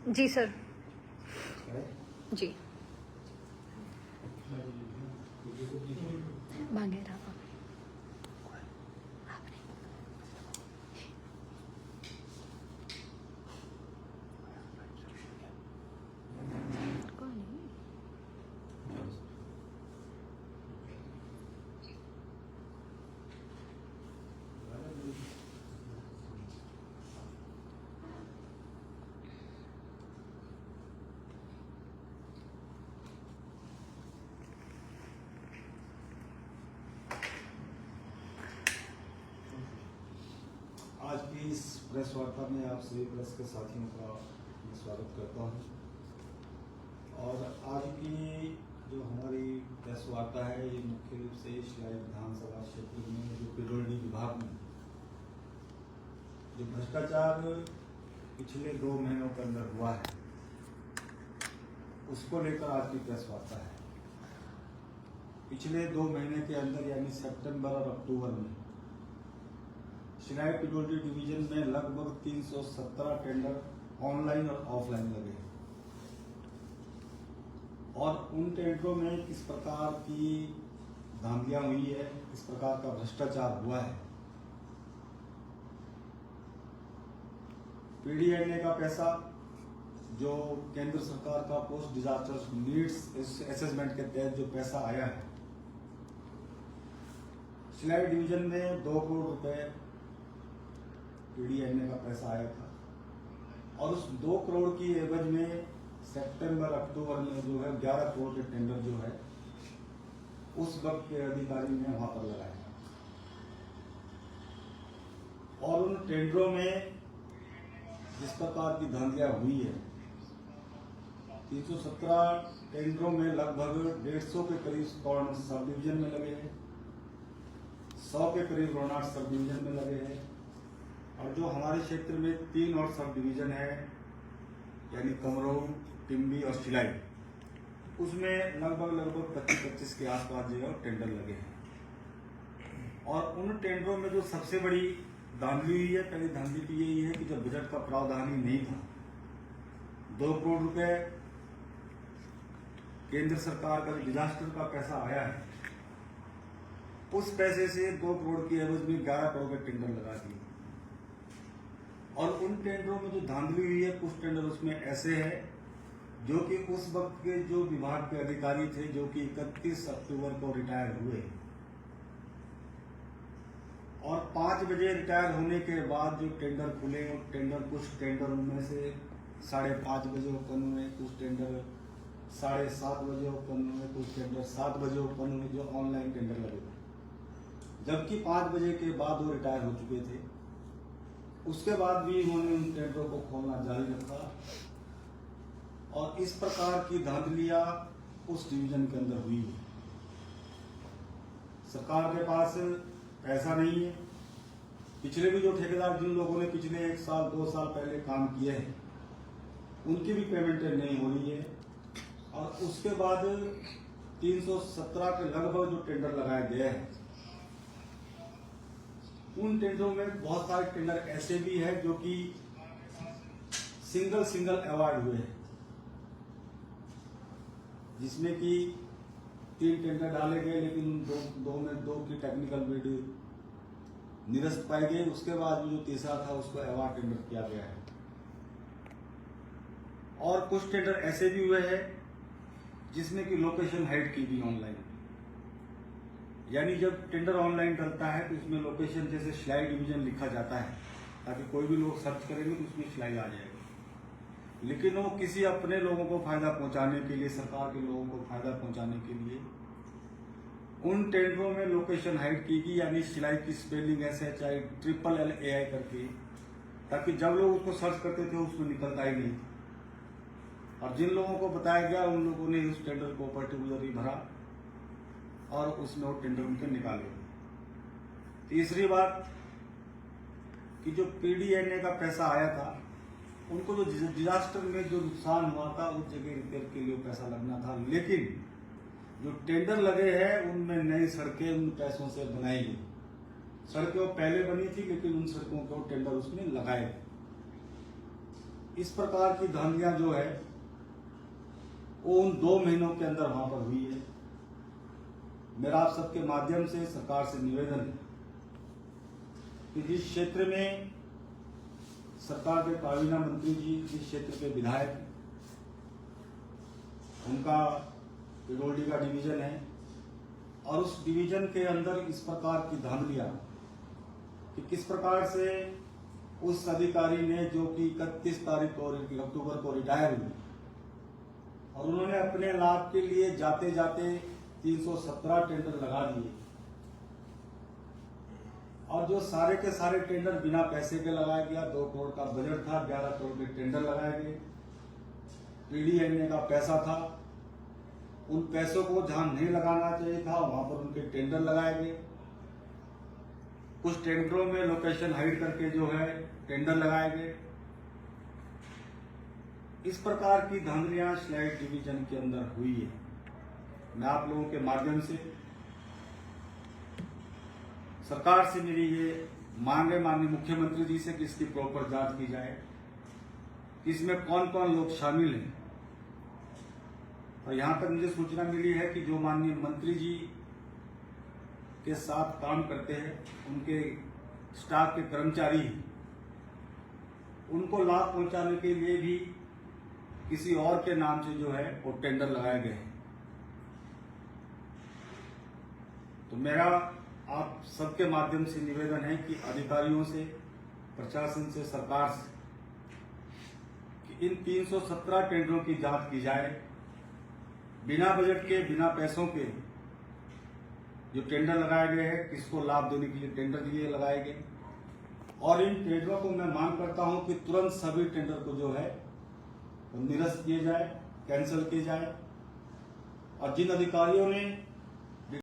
जी sir. जी बागेरा आज की इस प्रेस वार्ता में आप सभी प्रेस के साथियों का मैं स्वागत करता हूं। और आज की जो हमारी प्रेस वार्ता है ये मुख्य रूप से शिलाई विधानसभा क्षेत्र में जो पिरोडी विभाग में जो भ्रष्टाचार पिछले 2 महीनों के अंदर हुआ है उसको लेकर आज की प्रेस वार्ता है। पिछले 2 महीने के अंदर यानी सितंबर और अक्टूबर में शिलाई पिरोडी डिवीजन में लगभग 317 टेंडर ऑनलाइन और ऑफलाइन लगे और उन टेंडरों में किस प्रकार की धांधलियां हुई है, किस प्रकार का भ्रष्टाचार हुआ है। पीडीएनए का पैसा जो केंद्र सरकार का पोस्ट डिजास्टर नीड्स असेसमेंट के तहत जो पैसा आया है, शिलाई डिवीजन में 2 करोड़ रुपए पीडीएनए का पैसा आया था और उस 2 करोड़ की एवज में सितंबर अक्टूबर में जो है 11 करोड़ के टेंडर जो है उस वक्त के अधिकारी ने वहां पर लगाया और उन टेंडरों में जिस प्रकार की धांधलियां हुई है 317 टेंडरों में लगभग 150 के करीब कॉर्नर सब डिवीजन में लगे हैं, 100 के करीब रोनाट सब डिवीजन में लगे हैं और जो हमारे क्षेत्र में 3 और सब डिवीजन है यानी कमरों, टिम्बी और शिलाई, उसमें लगभग 25 के आसपास जो है टेंडर लगे हैं। और उन टेंडरों में जो सबसे बड़ी धांधली हुई है, पहली धांधली तो यही है कि जब बजट का प्रावधान ही नहीं था, 2 करोड़ रुपए केंद्र सरकार का डिजास्टर का पैसा आया है, उस पैसे से 2 करोड़ की एवज में 11 करोड़ के टेंडर लगा दिए। और उन टेंडरों में जो धांधली हुई है, कुछ टेंडर उसमें ऐसे हैं जो कि उस वक्त के जो विभाग के अधिकारी थे जो कि 31 अक्टूबर को रिटायर हुए और 5 बजे रिटायर होने के बाद जो टेंडर खुले और टेंडर कुछ टेंडर उनमें से 5:30 बजे ओपन हुए, कुछ टेंडर 7:30 बजे ओपन हुए, कुछ टेंडर 7 बजे ओपन हुए जो ऑनलाइन टेंडर लगे थे, जबकि 5 बजे के बाद वो रिटायर हो चुके थे। उसके बाद भी उन्होंने उन टेंडरों को खोलना जारी रखा और इस प्रकार की धांधलियां उस डिवीजन के अंदर हुई है। सरकार के पास पैसा नहीं है। पिछले भी जो ठेकेदार जिन लोगों ने पिछले 1 साल 2 साल पहले काम किए हैं उनकी भी पेमेंटें नहीं हो रही है और उसके बाद 317 के लगभग जो टेंडर लगाए गए हैं उन टेंडरों में बहुत सारे टेंडर ऐसे भी हैं जो कि सिंगल अवार्ड हुए हैं, जिसमें कि 3 टेंडर डाले गए लेकिन दो में 2 की टेक्निकल बिड निरस्त पाई गई। उसके बाद जो तीसरा था उसको अवार्ड टेंडर किया गया है। और कुछ टेंडर ऐसे भी हुए हैं जिसमें कि लोकेशन हाइड की भी ऑनलाइन, यानी जब टेंडर ऑनलाइन डलता है तो इसमें लोकेशन जैसे शिलाई डिवीजन लिखा जाता है ताकि कोई भी लोग सर्च करेंगे तो उसमें शिलाई आ जाएगी, लेकिन वो किसी अपने लोगों को फायदा पहुंचाने के लिए, सरकार के लोगों को फायदा पहुंचाने के लिए उन टेंडरों में लोकेशन हाइड की गई, यानी शिलाई की स्पेलिंग SHILLAI करके, ताकि जब लोग उसको सर्च करते थे उसमें निकलता ही नहीं और जिन लोगों को बताया गया उन लोगों ने उस टेंडर को पर्टिकुलरली भरा और उसमें वो टेंडर उनके निकाले। तीसरी बात कि जो पीडीएनए का पैसा आया था उनको जो डिजास्टर में जो नुकसान हुआ था उस जगह रिपेयर के लिए पैसा लगना था, लेकिन जो टेंडर लगे हैं उनमें नई सड़कें उन पैसों से बनाई गई। सड़कें पहले बनी थी लेकिन उन सड़कों को टेंडर उसमें लगाए। इस प्रकार की धांधलियां जो है वो उन 2 महीनों के अंदर वहां पर हुई है। मेरा आप सबके माध्यम से सरकार से निवेदन है कि जिस क्षेत्र में सरकार के काबीना मंत्री जी, जिस क्षेत्र के विधायक, उनका पिरोडी का डिवीजन है और उस डिवीजन के अंदर इस प्रकार की धांधलियां कि किस प्रकार से उस अधिकारी ने, जो कि 31 तारीख और 1 अक्टूबर को रिटायर हुए और उन्होंने अपने लाभ के लिए जाते जाते 317 टेंडर लगा दिए और जो सारे के सारे टेंडर बिना पैसे के लगाया गया। 2 करोड़ का बजट था, 11 करोड़ के टेंडर लगाए गए। पीडीएनए का पैसा था, उन पैसों को जहां नहीं लगाना चाहिए था वहां पर उनके टेंडर लगाए गए। कुछ टेंडरों में लोकेशन हाइड करके जो है टेंडर लगाए गए। इस प्रकार की धांधलियां स्लाइड डिवीजन के अंदर हुई है। मैं आप लोगों के माध्यम से सरकार से मेरी ये मांग है माननीय मुख्यमंत्री जी से कि इसकी प्रॉपर जांच की जाए कि इसमें कौन कौन लोग शामिल हैं। और यहां तक मुझे सूचना मिली है कि जो माननीय मंत्री जी के साथ काम करते हैं, उनके स्टाफ के कर्मचारी हैं, उनको लाभ पहुंचाने के लिए भी किसी और के नाम से जो है वो टेंडर लगाए गए हैं। तो मेरा आप सबके माध्यम से निवेदन है कि अधिकारियों से, प्रशासन से, सरकार से कि इन 317 टेंडरों की जांच की जाए। बिना बजट के, बिना पैसों के जो टेंडर लगाए गए हैं, किसको लाभ देने के लिए टेंडर दिए लगाए गए। और इन टेंडरों को मैं मांग करता हूं कि तुरंत सभी टेंडर को जो है निरस्त किए जाए, कैंसिल किए जाए। और जिन अधिकारियों ने